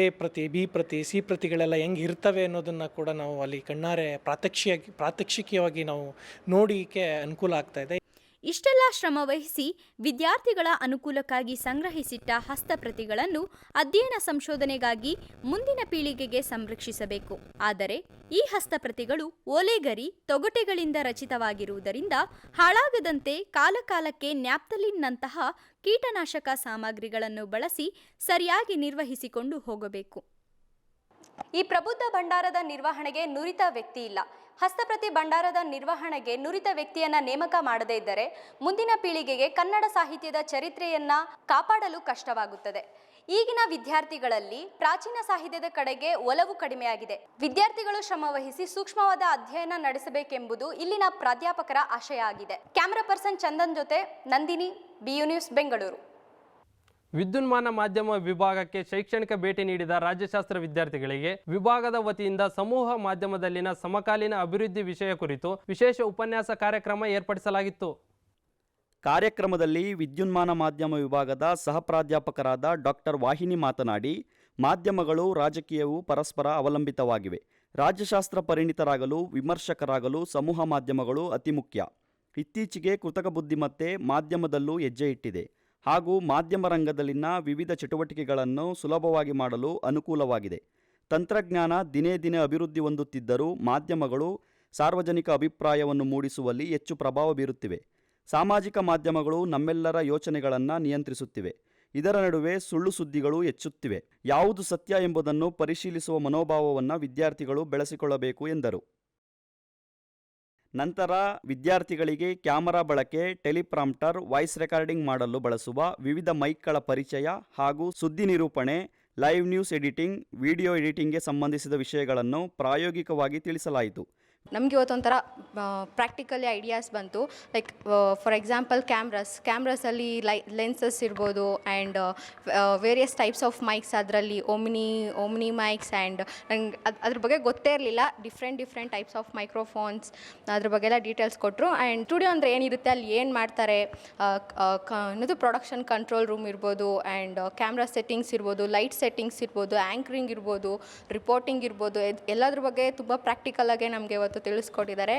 S8: ಎ ಪ್ರತಿ, ಬಿ ಪ್ರತಿ, ಸಿ ಪ್ರತಿಗಳೆಲ್ಲ ಹೆಂಗೆ ಇರ್ತವೆ ಅನ್ನೋದನ್ನು ಕೂಡ ನಾವು ಅಲ್ಲಿ ಕಣ್ಣಾರೆ ಪ್ರಾತ್ಯಕ್ಷಿಕವಾಗಿ ನಾವು ನೋಡಲಿಕ್ಕೆ ಅನುಕೂಲ ಆಗ್ತಾ ಇದೆ.
S2: ಇಷ್ಟೆಲ್ಲ ಶ್ರಮ ವಹಿಸಿ ವಿದ್ಯಾರ್ಥಿಗಳ ಅನುಕೂಲಕ್ಕಾಗಿ ಸಂಗ್ರಹಿಸಿಟ್ಟ ಹಸ್ತಪ್ರತಿಗಳನ್ನು ಅಧ್ಯಯನ ಸಂಶೋಧನೆಗಾಗಿ ಮುಂದಿನ ಪೀಳಿಗೆಗೆ ಸಂರಕ್ಷಿಸಬೇಕು. ಆದರೆ ಈ ಹಸ್ತಪ್ರತಿಗಳು ಓಲೆಗರಿ, ತೊಗಟೆಗಳಿಂದ ರಚಿತವಾಗಿರುವುದರಿಂದ ಹಾಳಾಗದಂತೆ ಕಾಲಕಾಲಕ್ಕೆ ನ್ಯಾಪ್ತಲಿನ್ನಂತಹ ಕೀಟನಾಶಕ ಸಾಮಗ್ರಿಗಳನ್ನು ಬಳಸಿ ಸರಿಯಾಗಿ ನಿರ್ವಹಿಸಿಕೊಂಡು ಹೋಗಬೇಕು. ಈ ಪ್ರಬುದ್ಧ ಭಂಡಾರದ ನಿರ್ವಹಣೆಗೆ ನುರಿತ ವ್ಯಕ್ತಿ ಇಲ್ಲ. ಹಸ್ತಪ್ರತಿ ಭಂಡಾರದ ನಿರ್ವಹಣೆಗೆ ನುರಿತ ವ್ಯಕ್ತಿಯನ್ನ ನೇಮಕ ಮಾಡದೇ ಇದ್ದರೆ ಮುಂದಿನ ಪೀಳಿಗೆಗೆ ಕನ್ನಡ ಸಾಹಿತ್ಯದ ಚರಿತ್ರೆಯನ್ನ ಕಾಪಾಡಲು ಕಷ್ಟವಾಗುತ್ತದೆ. ಈಗಿನ ವಿದ್ಯಾರ್ಥಿಗಳಲ್ಲಿ ಪ್ರಾಚೀನ ಸಾಹಿತ್ಯದ ಕಡೆಗೆ ಒಲವು ಕಡಿಮೆಯಾಗಿದೆ. ವಿದ್ಯಾರ್ಥಿಗಳು ಶ್ರಮವಹಿಸಿ ಸೂಕ್ಷ್ಮವಾದ ಅಧ್ಯಯನ ನಡೆಸಬೇಕೆಂಬುದು ಇಲ್ಲಿನ ಪ್ರಾಧ್ಯಾಪಕರ ಆಶಯ ಆಗಿದೆ. ಕ್ಯಾಮರಾ ಪರ್ಸನ್ ಚಂದನ್ ಜೊತೆ ನಂದಿನಿ, BU ನ್ಯೂಸ್, ಬೆಂಗಳೂರು.
S1: ವಿದ್ಯುನ್ಮಾನ ಮಾಧ್ಯಮ ವಿಭಾಗಕ್ಕೆ ಶೈಕ್ಷಣಿಕ ಭೇಟಿ ನೀಡಿದ ರಾಜ್ಯಶಾಸ್ತ್ರ ವಿದ್ಯಾರ್ಥಿಗಳಿಗೆ ವಿಭಾಗದ ವತಿಯಿಂದ ಸಮೂಹ ಮಾಧ್ಯಮದಲ್ಲಿನ ಸಮಕಾಲೀನ ಅಭಿವೃದ್ಧಿ ವಿಷಯ ಕುರಿತು ವಿಶೇಷ ಉಪನ್ಯಾಸ ಕಾರ್ಯಕ್ರಮ ಏರ್ಪಡಿಸಲಾಗಿತ್ತು.
S4: ಕಾರ್ಯಕ್ರಮದಲ್ಲಿ ವಿದ್ಯುನ್ಮಾನ ಮಾಧ್ಯಮ ವಿಭಾಗದ ಸಹ ಪ್ರಾಧ್ಯಾಪಕರಾದ ಡಾಕ್ಟರ್ ವಾಹಿನಿ ಮಾತನಾಡಿ, ಮಾಧ್ಯಮಗಳು ರಾಜಕೀಯವು ಪರಸ್ಪರ ಅವಲಂಬಿತವಾಗಿವೆ. ರಾಜ್ಯಶಾಸ್ತ್ರ ಪರಿಣಿತರಾಗಲು, ವಿಮರ್ಶಕರಾಗಲು ಸಮೂಹ ಮಾಧ್ಯಮಗಳು ಅತಿ ಮುಖ್ಯ. ಇತ್ತೀಚೆಗೆ ಕೃತಕ ಬುದ್ಧಿಮತ್ತೆ ಮಾಧ್ಯಮದಲ್ಲೂ ಹೆಜ್ಜೆ ಇಟ್ಟಿದೆ ಹಾಗೂ ಮಾಧ್ಯಮ ರಂಗದಲ್ಲಿನ ವಿವಿಧ ಚಟುವಟಿಕೆಗಳನ್ನು ಸುಲಭವಾಗಿ ಮಾಡಲು ಅನುಕೂಲವಾಗಿದೆ. ತಂತ್ರಜ್ಞಾನ ದಿನೇ ದಿನೇ ಅಭಿವೃದ್ಧಿ ಹೊಂದುತ್ತಿದ್ದರೂ ಮಾಧ್ಯಮಗಳು ಸಾರ್ವಜನಿಕ ಅಭಿಪ್ರಾಯವನ್ನು ಮೂಡಿಸುವಲ್ಲಿ ಹೆಚ್ಚು ಪ್ರಭಾವ ಬೀರುತ್ತಿವೆ. ಸಾಮಾಜಿಕ ಮಾಧ್ಯಮಗಳು ನಮ್ಮೆಲ್ಲರ ಯೋಚನೆಗಳನ್ನು ನಿಯಂತ್ರಿಸುತ್ತಿವೆ. ಇದರ ನಡುವೆ ಸುಳ್ಳು ಸುದ್ದಿಗಳು ಹೆಚ್ಚುತ್ತಿವೆ. ಯಾವುದು ಸತ್ಯ ಎಂಬುದನ್ನು ಪರಿಶೀಲಿಸುವ ಮನೋಭಾವವನ್ನು ವಿದ್ಯಾರ್ಥಿಗಳು ಬೆಳೆಸಿಕೊಳ್ಳಬೇಕು ಎಂದರು. ನಂತರ ವಿದ್ಯಾರ್ಥಿಗಳಿಗೆ ಕ್ಯಾಮರಾ ಬಳಕೆ, ಟೆಲಿಪ್ರಾಂಪ್ಟರ್, ವಾಯ್ಸ್ ರೆಕಾರ್ಡಿಂಗ್ ಮಾಡಲು ಬಳಸುವ ವಿವಿಧ ಮೈಕ್ಗಳ ಪರಿಚಯ ಹಾಗೂ ಸುದ್ದಿ ನಿರೂಪಣೆ, ಲೈವ್ ನ್ಯೂಸ್ ಎಡಿಟಿಂಗ್, ವಿಡಿಯೋ ಎಡಿಟಿಂಗ್ಗೆ ಸಂಬಂಧಿಸಿದ ವಿಷಯಗಳನ್ನು ಪ್ರಾಯೋಗಿಕವಾಗಿ ತಿಳಿಸಲಾಯಿತು.
S9: ನಮಗೆ ಇವತ್ತೊಂಥರ ಪ್ರಾಕ್ಟಿಕಲಿ ಐಡಿಯಾಸ್ ಬಂತು. ಲೈಕ್ ಫಾರ್ ಎಕ್ಸಾಂಪಲ್ ಕ್ಯಾಮ್ರಾಸಲ್ಲಿ ಲೆನ್ಸಸ್ ಇರ್ಬೋದು and various types of mics, ಅದರಲ್ಲಿ ಓಮ್ನಿ ಮೈಕ್ಸ್ ಆ್ಯಂಡ್ ನಂಗೆ ಅದ್ರ ಬಗ್ಗೆ ಗೊತ್ತೇ ಇರಲಿಲ್ಲ. ಡಿಫ್ರೆಂಟ್ ಟೈಪ್ಸ್ ಆಫ್ ಮೈಕ್ರೋಫೋನ್ಸ್, ಅದ್ರ ಬಗ್ಗೆ ಎಲ್ಲ ಡೀಟೇಲ್ಸ್ ಕೊಟ್ಟರು. ಆ್ಯಂಡ್ ಸ್ಟುಡಿಯೋ ಅಂದರೆ ಏನಿರುತ್ತೆ, ಅಲ್ಲಿ ಏನು ಮಾಡ್ತಾರೆ, ಅನ್ನೋದು ಪ್ರೊಡಕ್ಷನ್ ಕಂಟ್ರೋಲ್ ರೂಮ್ ಇರ್ಬೋದು ಆ್ಯಂಡ್ ಕ್ಯಾಮ್ರಾ ಸೆಟ್ಟಿಂಗ್ಸ್ ಇರ್ಬೋದು, ಲೈಟ್ ಸೆಟ್ಟಿಂಗ್ಸ್ ಇರ್ಬೋದು, ಆ್ಯಂಕರಿಂಗ್ ಇರ್ಬೋದು, ರಿಪೋರ್ಟಿಂಗ್ ಇರ್ಬೋದು, ಎಲ್ಲದ್ರ ಬಗ್ಗೆ ತುಂಬ ಪ್ರಾಕ್ಟಿಕಲಾಗೆ ನಮಗೆ ಇವತ್ತು ತಿಳಿಸ್ಕೊಟ್ಟಿದ್ದಾರೆ.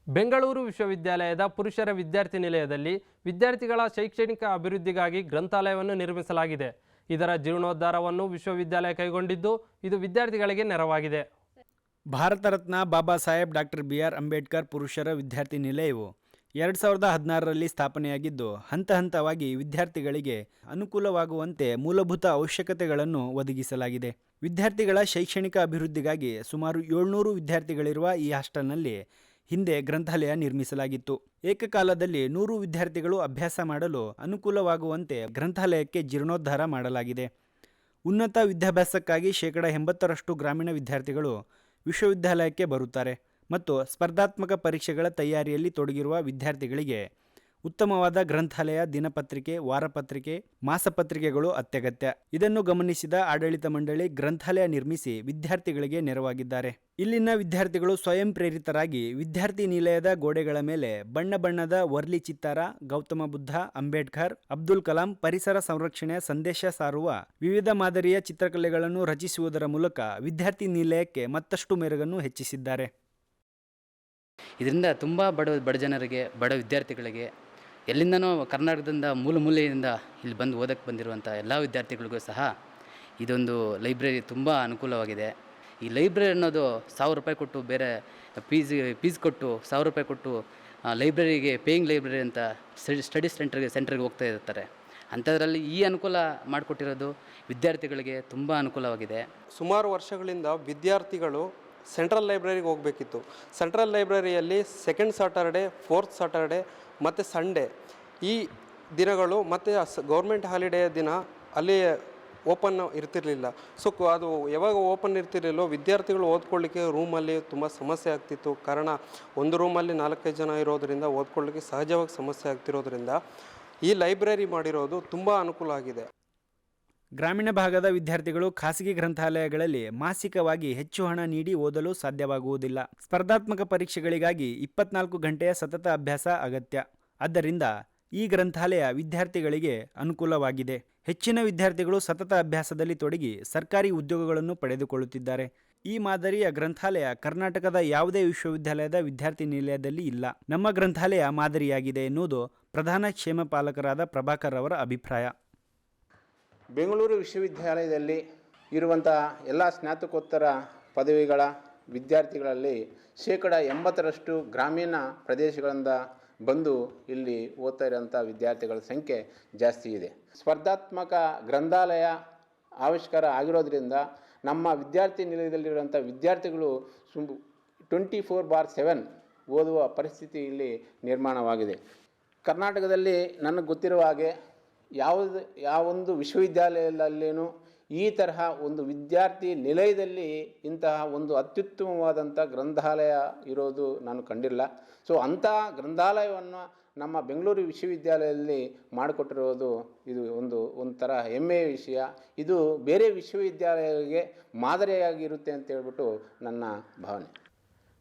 S1: ಬೆಂಗಳೂರು ವಿಶ್ವವಿದ್ಯಾಲಯದ ಪುರುಷರ ವಿದ್ಯಾರ್ಥಿ ನಿಲಯದಲ್ಲಿ ವಿದ್ಯಾರ್ಥಿಗಳ ಶೈಕ್ಷಣಿಕ ಅಭಿವೃದ್ಧಿಗಾಗಿ ಗ್ರಂಥಾಲಯವನ್ನು ನಿರ್ಮಿಸಲಾಗಿದೆ. ಇದರ ಜೀರ್ಣೋದ್ಧಾರವನ್ನು ವಿಶ್ವವಿದ್ಯಾಲಯ ಕೈಗೊಂಡಿದ್ದು ಇದು ವಿದ್ಯಾರ್ಥಿಗಳಿಗೆ ನೆರವಾಗಿದೆ.
S10: ಭಾರತ ರತ್ನ ಬಾಬಾ ಸಾಹೇಬ್ ಡಾಕ್ಟರ್ BR ಅಂಬೇಡ್ಕರ್ ಪುರುಷರ ವಿದ್ಯಾರ್ಥಿ ನಿಲಯವು 2016ರಲ್ಲಿ ಸ್ಥಾಪನೆಯಾಗಿದ್ದು, ಹಂತ ಹಂತವಾಗಿ ವಿದ್ಯಾರ್ಥಿಗಳಿಗೆ ಅನುಕೂಲವಾಗುವಂತೆ ಮೂಲಭೂತ ಅವಶ್ಯಕತೆಗಳನ್ನು ಒದಗಿಸಲಾಗಿದೆ. ವಿದ್ಯಾರ್ಥಿಗಳ ಶೈಕ್ಷಣಿಕ ಅಭಿವೃದ್ಧಿಗಾಗಿ ಸುಮಾರು 700 ವಿದ್ಯಾರ್ಥಿಗಳಿರುವ ಈ ಹಾಸ್ಟೆಲ್ನಲ್ಲಿ ಹಿಂದೆ ಗ್ರಂಥಾಲಯ ನಿರ್ಮಿಸಲಾಗಿತ್ತು. ಏಕಕಾಲದಲ್ಲಿ 100 ವಿದ್ಯಾರ್ಥಿಗಳು ಅಭ್ಯಾಸ ಮಾಡಲು ಅನುಕೂಲವಾಗುವಂತೆ ಗ್ರಂಥಾಲಯಕ್ಕೆ ಜೀರ್ಣೋದ್ಧಾರ ಮಾಡಲಾಗಿದೆ. ಉನ್ನತ ವಿದ್ಯಾಭ್ಯಾಸಕ್ಕಾಗಿ 80% ಗ್ರಾಮೀಣ ವಿದ್ಯಾರ್ಥಿಗಳು ವಿಶ್ವವಿದ್ಯಾಲಯಕ್ಕೆ ಬರುತ್ತಾರೆ ಮತ್ತು ಸ್ಪರ್ಧಾತ್ಮಕ ಪರೀಕ್ಷೆಗಳ ತಯಾರಿಯಲ್ಲಿ ತೊಡಗಿರುವ ವಿದ್ಯಾರ್ಥಿಗಳಿಗೆ ಉತ್ತಮವಾದ ಗ್ರಂಥಾಲಯ, ದಿನಪತ್ರಿಕೆ, ವಾರಪತ್ರಿಕೆ, ಮಾಸಪತ್ರಿಕೆಗಳು ಅತ್ಯಗತ್ಯ. ಇದನ್ನು ಗಮನಿಸಿದ ಆಡಳಿತ ಮಂಡಳಿ ಗ್ರಂಥಾಲಯ ನಿರ್ಮಿಸಿ ವಿದ್ಯಾರ್ಥಿಗಳಿಗೆ ನೆರವಾಗಿದ್ದಾರೆ. ಇಲ್ಲಿನ ವಿದ್ಯಾರ್ಥಿಗಳು ಸ್ವಯಂ ಪ್ರೇರಿತರಾಗಿ ವಿದ್ಯಾರ್ಥಿ ನಿಲಯದ ಗೋಡೆಗಳ ಮೇಲೆ ಬಣ್ಣ ಬಣ್ಣದ ವರ್ಲಿ ಚಿತ್ತಾರ, ಗೌತಮ ಬುದ್ಧ, ಅಂಬೇಡ್ಕರ್, ಅಬ್ದುಲ್ ಕಲಾಂ, ಪರಿಸರ ಸಂರಕ್ಷಣೆಯ ಸಂದೇಶ ಸಾರುವ ವಿವಿಧ ಮಾದರಿಯ ಚಿತ್ರಕಲೆಗಳನ್ನು ರಚಿಸುವುದರ ಮೂಲಕ ವಿದ್ಯಾರ್ಥಿ ನಿಲಯಕ್ಕೆ ಮತ್ತಷ್ಟು ಮೆರುಗನ್ನು ಹೆಚ್ಚಿಸಿದ್ದಾರೆ.
S11: ಇದರಿಂದ ತುಂಬ ಬಡ ಜನರಿಗೆ, ಬಡ ವಿದ್ಯಾರ್ಥಿಗಳಿಗೆ, ಎಲ್ಲಿಂದನೋ ಕರ್ನಾಟಕದಿಂದ ಮೂಲೆಯಿಂದ ಇಲ್ಲಿ ಬಂದು ಓದಕ್ಕೆ ಬಂದಿರುವಂಥ ಎಲ್ಲ ವಿದ್ಯಾರ್ಥಿಗಳಿಗೂ ಸಹ ಇದೊಂದು ಲೈಬ್ರರಿ ತುಂಬ ಅನುಕೂಲವಾಗಿದೆ. ಈ ಲೈಬ್ರರಿ ಅನ್ನೋದು 1000 ರೂಪಾಯಿ ಕೊಟ್ಟು, ಬೇರೆ ಫೀಸ್ ಕೊಟ್ಟು 1000 ರೂಪಾಯಿ ಕೊಟ್ಟು ಲೈಬ್ರರಿಗೆ, ಪೇಯಿಂಗ್ ಲೈಬ್ರರಿ ಅಂತ ಸ್ಟಡಿ ಸೆಂಟರ್ಗೆ ಹೋಗ್ತಾ ಇರ್ತಾರೆ. ಅಂಥದ್ರಲ್ಲಿ ಈ ಅನುಕೂಲ ಮಾಡಿಕೊಟ್ಟಿರೋದು ವಿದ್ಯಾರ್ಥಿಗಳಿಗೆ ತುಂಬ ಅನುಕೂಲವಾಗಿದೆ.
S12: ಸುಮಾರು ವರ್ಷಗಳಿಂದ ವಿದ್ಯಾರ್ಥಿಗಳು ಸೆಂಟ್ರಲ್ ಲೈಬ್ರರಿಗೆ ಹೋಗಬೇಕಿತ್ತು. ಸೆಂಟ್ರಲ್ ಲೈಬ್ರರಿಯಲ್ಲಿ 2nd ಸಾಟರ್ಡೆ, 4th ಸಾಟರ್ಡೆ ಮತ್ತು ಸಂಡೇ ಈ ದಿನಗಳು ಮತ್ತು ಗೌರ್ಮೆಂಟ್ ಹಾಲಿಡೇಯ ದಿನ ಅಲ್ಲಿ ಓಪನ್ ಇರ್ತಿರಲಿಲ್ಲ. ಸೊ ಅದು ಯಾವಾಗ ಓಪನ್ ಇರ್ತಿರಲಿಲ್ಲೋ ವಿದ್ಯಾರ್ಥಿಗಳು ಓದ್ಕೊಳ್ಳಿಕ್ಕೆ ರೂಮಲ್ಲಿ ತುಂಬ ಸಮಸ್ಯೆ ಆಗ್ತಿತ್ತು. ಕಾರಣ ಒಂದು ರೂಮಲ್ಲಿ 4-5 ಜನ ಇರೋದರಿಂದ ಓದ್ಕೊಳ್ಳಿಕ್ಕೆ ಸಹಜವಾಗಿ ಸಮಸ್ಯೆ ಆಗ್ತಿರೋದ್ರಿಂದ ಈ ಲೈಬ್ರರಿ ಮಾಡಿರೋದು ತುಂಬ ಅನುಕೂಲ ಆಗಿದೆ.
S10: ಗ್ರಾಮೀಣ ಭಾಗದ ವಿದ್ಯಾರ್ಥಿಗಳು ಖಾಸಗಿ ಗ್ರಂಥಾಲಯಗಳಲ್ಲಿ ಮಾಸಿಕವಾಗಿ ಹೆಚ್ಚು ಹಣ ನೀಡಿ ಓದಲು ಸಾಧ್ಯವಾಗುವುದಿಲ್ಲ. ಸ್ಪರ್ಧಾತ್ಮಕ ಪರೀಕ್ಷೆಗಳಿಗಾಗಿ 24 ಗಂಟೆಯ ಸತತ ಅಭ್ಯಾಸ ಅಗತ್ಯ. ಆದ್ದರಿಂದ ಈ ಗ್ರಂಥಾಲಯ ವಿದ್ಯಾರ್ಥಿಗಳಿಗೆ ಅನುಕೂಲವಾಗಿದೆ. ಹೆಚ್ಚಿನ ವಿದ್ಯಾರ್ಥಿಗಳು ಸತತ ಅಭ್ಯಾಸದಲ್ಲಿ ತೊಡಗಿ ಸರ್ಕಾರಿ ಉದ್ಯೋಗಗಳನ್ನು ಪಡೆದುಕೊಳ್ಳುತ್ತಿದ್ದಾರೆ. ಈ ಮಾದರಿಯ ಗ್ರಂಥಾಲಯ ಕರ್ನಾಟಕದ ಯಾವುದೇ ವಿಶ್ವವಿದ್ಯಾಲಯದ ವಿದ್ಯಾರ್ಥಿ ನಿಲಯದಲ್ಲಿ ಇಲ್ಲ. ನಮ್ಮ ಗ್ರಂಥಾಲಯ ಮಾದರಿಯಾಗಿದೆ ಎನ್ನುವುದು ಪ್ರಧಾನ ಕ್ಷೇಮ ಪಾಲಕರಾದ ಪ್ರಭಾಕರ್ ಅವರ ಅಭಿಪ್ರಾಯ.
S13: ಬೆಂಗಳೂರು ವಿಶ್ವವಿದ್ಯಾಲಯದಲ್ಲಿ ಇರುವಂಥ ಎಲ್ಲ ಸ್ನಾತಕೋತ್ತರ ಪದವಿಗಳ ವಿದ್ಯಾರ್ಥಿಗಳಲ್ಲಿ 80% ಗ್ರಾಮೀಣ ಪ್ರದೇಶಗಳಿಂದ ಬಂದು ಇಲ್ಲಿ ಓದ್ತಾ ಇರೋಂಥ ವಿದ್ಯಾರ್ಥಿಗಳ ಸಂಖ್ಯೆ ಜಾಸ್ತಿ ಇದೆ. ಸ್ಪರ್ಧಾತ್ಮಕ ಗ್ರಂಥಾಲಯ ಆವಿಷ್ಕಾರ ಆಗಿರೋದ್ರಿಂದ ನಮ್ಮ ವಿದ್ಯಾರ್ಥಿ ನಿಲಯದಲ್ಲಿರುವಂಥ ವಿದ್ಯಾರ್ಥಿಗಳು 24/7 ಓದುವ ಪರಿಸ್ಥಿತಿ ಇಲ್ಲಿ ನಿರ್ಮಾಣವಾಗಿದೆ. ಕರ್ನಾಟಕದಲ್ಲಿ ನನಗೆ ಗೊತ್ತಿರುವ ಹಾಗೆ ಯಾವೊಂದು ವಿಶ್ವವಿದ್ಯಾಲಯದಲ್ಲೇನೂ ಈ ತರಹ ಒಂದು ವಿದ್ಯಾರ್ಥಿ ನಿಲಯದಲ್ಲಿ ಇಂತಹ ಒಂದು ಅತ್ಯುತ್ತಮವಾದಂಥ ಗ್ರಂಥಾಲಯ ಇರೋದು ನಾನು ಕಂಡಿಲ್ಲ. ಸೊ ಅಂಥ ಗ್ರಂಥಾಲಯವನ್ನು ನಮ್ಮ ಬೆಂಗಳೂರು ವಿಶ್ವವಿದ್ಯಾಲಯದಲ್ಲಿ ಮಾಡಿಕೊಟ್ಟಿರೋದು ಇದು ಒಂಥರ ಹೆಮ್ಮೆಯ ವಿಷಯ. ಇದು ಬೇರೆ ವಿಶ್ವವಿದ್ಯಾಲಯಗಳಿಗೆ ಮಾದರಿಯಾಗಿರುತ್ತೆ ಅಂತ ಹೇಳ್ಬಿಟ್ಟು ನನ್ನ ಭಾವನೆ.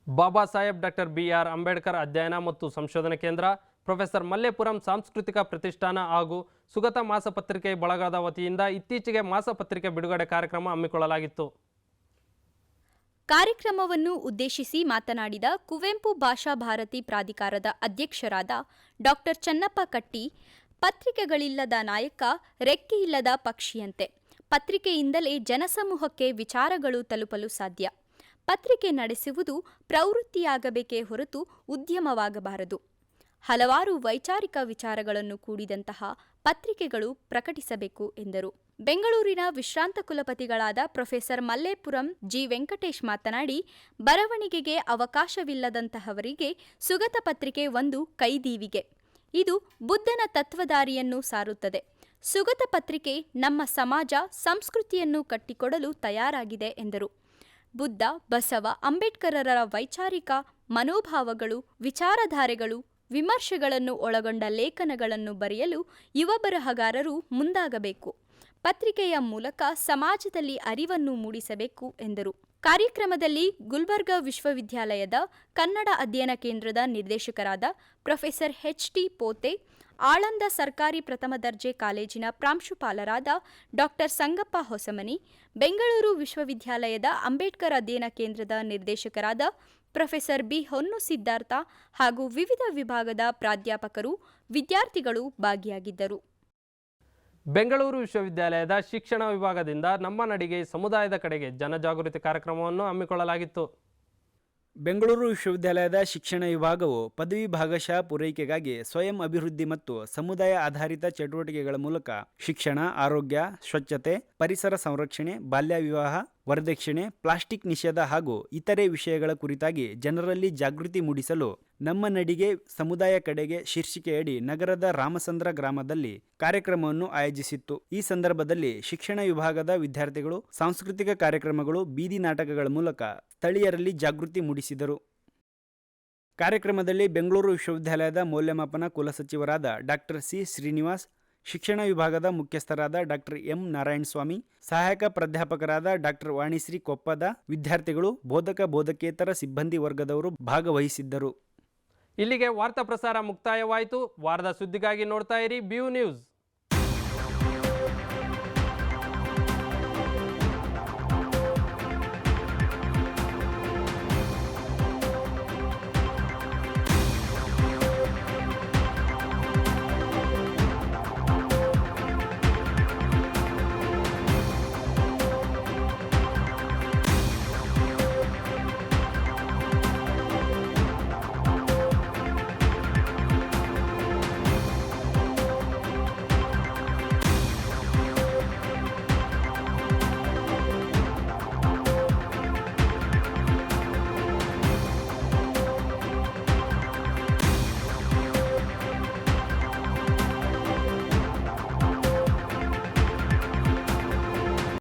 S1: ಬಾಬಾ ಸಾಹೇಬ್ ಡಾಕ್ಟರ್ BR ಅಂಬೇಡ್ಕರ್ ಅಧ್ಯಯನ ಮತ್ತು ಸಂಶೋಧನಾ ಕೇಂದ್ರ, ಪ್ರೊಫೆಸರ್ ಮಲ್ಲೇಪುರಂ ಸಾಂಸ್ಕೃತಿಕ ಪ್ರತಿಷ್ಠಾನ ಹಾಗೂ ಸುಗತ ಮಾಸಪತ್ರಿಕೆ ಬಳಗದ ವತಿಯಿಂದ ಇತ್ತೀಚೆಗೆ ಮಾಸಪತ್ರಿಕೆ ಬಿಡುಗಡೆ ಕಾರ್ಯಕ್ರಮ ಹಮ್ಮಿಕೊಳ್ಳಲಾಗಿತ್ತು.
S2: ಕಾರ್ಯಕ್ರಮವನ್ನು ಉದ್ದೇಶಿಸಿ ಮಾತನಾಡಿದ ಕುವೆಂಪು ಭಾಷಾ ಭಾರತಿ ಪ್ರಾಧಿಕಾರದ ಅಧ್ಯಕ್ಷರಾದ ಡಾಕ್ಟರ್ ಚನ್ನಪ್ಪ ಕಟ್ಟಿ, ಪತ್ರಿಕೆಗಳಿಲ್ಲದ ನಾಯಕ ರೆಕ್ಕೆಯಿಲ್ಲದ ಪಕ್ಷಿಯಂತೆ. ಪತ್ರಿಕೆಯಿಂದಲೇ ಜನಸಮೂಹಕ್ಕೆ ವಿಚಾರಗಳು ತಲುಪಲು ಸಾಧ್ಯ. ಪತ್ರಿಕೆ ನಡೆಸುವುದು ಪ್ರವೃತ್ತಿಯಾಗಬೇಕೇ ಹೊರತು ಉದ್ಯಮವಾಗಬಾರದು. ಹಲವಾರು ವೈಚಾರಿಕ ವಿಚಾರಗಳನ್ನು ಕೂಡಿದಂತಹ ಪತ್ರಿಕೆಗಳು ಪ್ರಕಟಿಸಬೇಕು ಎಂದರು. ಬೆಂಗಳೂರಿನ ವಿಶ್ರಾಂತ ಕುಲಪತಿಗಳಾದ ಪ್ರೊಫೆಸರ್ ಮಲ್ಲೇಪುರಂ ಜಿ ವೆಂಕಟೇಶ್ ಮಾತನಾಡಿ, ಬರವಣಿಗೆಗೆ ಅವಕಾಶವಿಲ್ಲದಂತಹವರಿಗೆ ಸುಗತ ಪತ್ರಿಕೆ ಒಂದು ಕೈದೀವಿಗೆ. ಇದು ಬುದ್ಧನ ತತ್ವದಾರಿಯನ್ನು ಸಾರುತ್ತದೆ. ಸುಗತ ಪತ್ರಿಕೆ ನಮ್ಮ ಸಮಾಜ ಸಂಸ್ಕೃತಿಯನ್ನು ಕಟ್ಟಿಕೊಡಲು ತಯಾರಾಗಿದೆ ಎಂದರು. ಬುದ್ಧ, ಬಸವ, ಅಂಬೇಡ್ಕರರ ವೈಚಾರಿಕ ಮನೋಭಾವಗಳು, ವಿಚಾರಧಾರೆಗಳು, ವಿಮರ್ಶೆಗಳನ್ನು ಒಳಗೊಂಡ ಲೇಖನಗಳನ್ನು ಬರೆಯಲು ಯುವ ಬರಹಗಾರರು ಮುಂದಾಗಬೇಕು. ಪತ್ರಿಕೆಯ ಮೂಲಕ ಸಮಾಜದಲ್ಲಿ ಅರಿವನ್ನು ಮೂಡಿಸಬೇಕು ಎಂದರು. ಕಾರ್ಯಕ್ರಮದಲ್ಲಿ ಗುಲ್ಬರ್ಗಾ ವಿಶ್ವವಿದ್ಯಾಲಯದ ಕನ್ನಡ ಅಧ್ಯಯನ ಕೇಂದ್ರದ ನಿರ್ದೇಶಕರಾದ ಪ್ರೊಫೆಸರ್ HT ಪೋತೆ, ಆಳಂದ ಸರ್ಕಾರಿ ಪ್ರಥಮ ದರ್ಜೆ ಕಾಲೇಜಿನ ಪ್ರಾಂಶುಪಾಲರಾದ ಡಾಕ್ಟರ್ ಸಂಗಪ್ಪ ಹೊಸಮನಿ, ಬೆಂಗಳೂರು ವಿಶ್ವವಿದ್ಯಾಲಯದ ಅಂಬೇಡ್ಕರ್ ಅಧ್ಯಯನ ಕೇಂದ್ರದ ನಿರ್ದೇಶಕರಾದ ಪ್ರೊಫೆಸರ್ B ಹೊನ್ನು ಸಿದ್ಧಾರ್ಥ ಹಾಗೂ ವಿವಿಧ ವಿಭಾಗದ ಪ್ರಾಧ್ಯಾಪಕರು, ವಿದ್ಯಾರ್ಥಿಗಳು ಭಾಗಿಯಾಗಿದ್ದರು.
S1: ಬೆಂಗಳೂರು ವಿಶ್ವವಿದ್ಯಾಲಯದ ಶಿಕ್ಷಣ ವಿಭಾಗದಿಂದ ನಮ್ಮ ನಡಿಗೆ ಸಮುದಾಯದ ಕಡೆಗೆ ಜನಜಾಗೃತಿ ಕಾರ್ಯಕ್ರಮವನ್ನು ಹಮ್ಮಿಕೊಳ್ಳಲಾಗಿತ್ತು.
S10: ಬೆಂಗಳೂರು ವಿಶ್ವವಿದ್ಯಾಲಯದ ಶಿಕ್ಷಣ ವಿಭಾಗವು ಪದವಿ ಭಾಗಶಃ ಪೂರೈಕೆಗಾಗಿ ಸ್ವಯಂ ಅಭಿವೃದ್ಧಿ ಮತ್ತು ಸಮುದಾಯ ಆಧಾರಿತ ಚಟುವಟಿಕೆಗಳ ಮೂಲಕ ಶಿಕ್ಷಣ, ಆರೋಗ್ಯ, ಸ್ವಚ್ಛತೆ, ಪರಿಸರ ಸಂರಕ್ಷಣೆ, ಬಾಲ್ಯ ವಿವಾಹ, ವರದಕ್ಷಿಣೆ, ಪ್ಲಾಸ್ಟಿಕ್ ನಿಷೇಧ ಹಾಗೂ ಇತರೆ ವಿಷಯಗಳ ಕುರಿತಾಗಿ ಜನರಲ್ಲಿ ಜಾಗೃತಿ ಮೂಡಿಸಲು ನಮ್ಮ ನಡಿಗೆ ಸಮುದಾಯ ಕಡೆಗೆ ಶೀರ್ಷಿಕೆಯಡಿ ನಗರದ ರಾಮಚಂದ್ರ ಗ್ರಾಮದಲ್ಲಿ ಕಾರ್ಯಕ್ರಮವನ್ನು ಆಯೋಜಿಸಿತ್ತು. ಈ ಸಂದರ್ಭದಲ್ಲಿ ಶಿಕ್ಷಣ ವಿಭಾಗದ ವಿದ್ಯಾರ್ಥಿಗಳು ಸಾಂಸ್ಕೃತಿಕ ಕಾರ್ಯಕ್ರಮಗಳು, ಬೀದಿ ನಾಟಕಗಳ ಮೂಲಕ ಸ್ಥಳೀಯರಲ್ಲಿ ಜಾಗೃತಿ ಮೂಡಿಸಿದರು. ಕಾರ್ಯಕ್ರಮದಲ್ಲಿ ಬೆಂಗಳೂರು ವಿಶ್ವವಿದ್ಯಾಲಯದ ಮೌಲ್ಯಮಾಪನ ಕುಲಸಚಿವರಾದ ಡಾಕ್ಟರ್ C ಶ್ರೀನಿವಾಸ್, ಶಿಕ್ಷಣ ವಿಭಾಗದ ಮುಖ್ಯಸ್ಥರಾದ ಡಾಕ್ಟರ್ M ನಾರಾಯಣಸ್ವಾಮಿ, ಸಹಾಯಕ ಪ್ರಾಧ್ಯಾಪಕರಾದ ಡಾಕ್ಟರ್ ವಾಣಿಶ್ರೀ ಕೊಪ್ಪದ, ವಿದ್ಯಾರ್ಥಿಗಳು, ಬೋಧಕ ಬೋಧಕೇತರ ಸಿಬ್ಬಂದಿ ವರ್ಗದವರು ಭಾಗವಹಿಸಿದ್ದರು.
S1: ಇಲ್ಲಿಗೆ ವಾರ್ತಾ ಪ್ರಸಾರ ಮುಕ್ತಾಯವಾಯಿತು. ವಾರದ ಸುದ್ದಿಗಾಗಿ ನೋಡ್ತಾ ಇರಿ BU ನ್ಯೂಸ್.